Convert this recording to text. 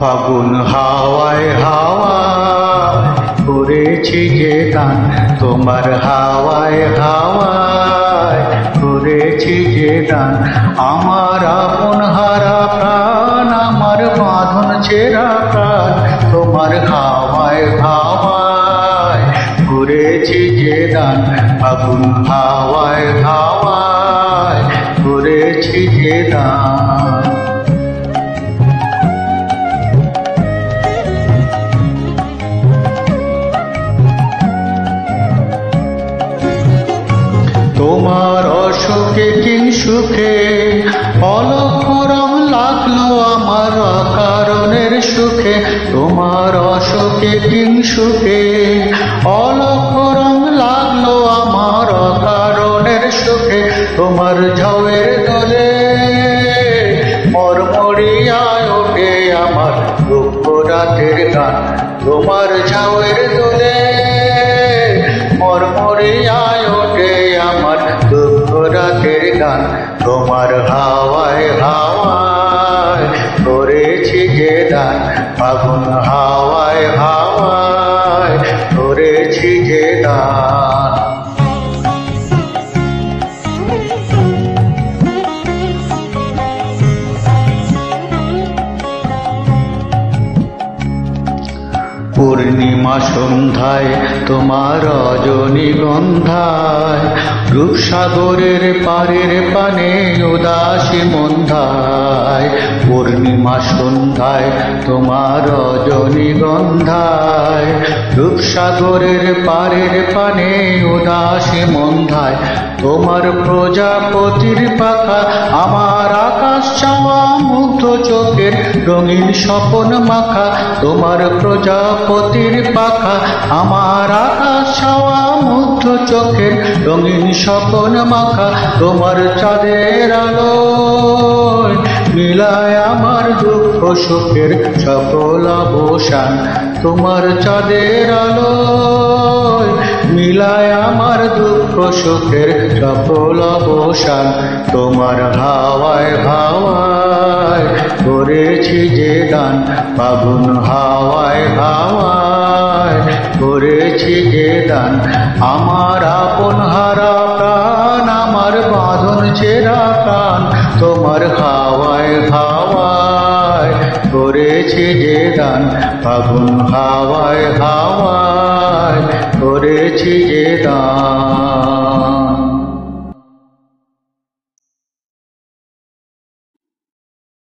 ফাগুন হাওয়ায় হাওয়ায় করেছি যে গান, তোমার হাওয়ায় হাওয়ায় করেছি যে গান। আমার আপন হারা প্রাণ, আমার বাঁধন ছেঁড়া প্রাণ, তোমার হাওয়ায় হাওয়ায় করেছি যে গান। ফাগুন হাওয়ায় হাওয়ায় করেছি যে গান। তোমার অসুখে কিং সুখে অলক্ষ রং লাগলো আমার অকারণের সুখে। তোমার অসুখে কিং সুখে অলক্ষ রং লাগলো আমার অকারণের সুখে। তোমার ঝাউয়ের দোলে মরমরিয়ায় ওঠে আমার দুঃখ রাতের গান। তোমার ঝাউয়ের দোলে মরমরিয়ায় ওঠে আমার দুঃখ রাতের গান। তোমার হাওয়ায় হাওয়ায় করেছি যে গান, ফাগুন হাওয়ায় হাওয়ায় করেছি যে গান। পূর্ণিমা সন্ধ্যায় তোমার রজনীগন্ধায়, রূপসাগরের পারের পানে উদাসী মন্ধায়। পূর্ণিমা সন্ধ্যায় তোমার রজনীগন্ধায়, রূপসাগরের পারের পানে উদাসী মন্ধায়। তোমার প্রজাপতির পাখা আমার আকাশ চাওয়া মুগ্ধ চোখের রঙিন স্বপন মাখা। তোমার প্রজাপতির পাখা আমার আকাশ চাওয়া মুগ্ধ চোখের রঙিন স্বপন মাখা। তোমার চাঁদের আলোয় মিলায় আমার দুঃখ সুখের সকল অবসান। তোমার চাঁদের আলোয় মিলায় আমার দুঃখ সুখের সকল অবসান। তোমার হাওয়ায় হাওয়ায় করেছি যে গান, ফাগুন হাওয়ায় হাওয়ায় করেছি যে গান। আমার আপন হারা প্রাণ, আমার বাঁধন ছেঁড়া প্রাণ, তোমার হাওয়ায় হাওয়ায় করেছি যে গান। ফাগুন হাওয়ায় হাওয়ায় করেছি যে গান।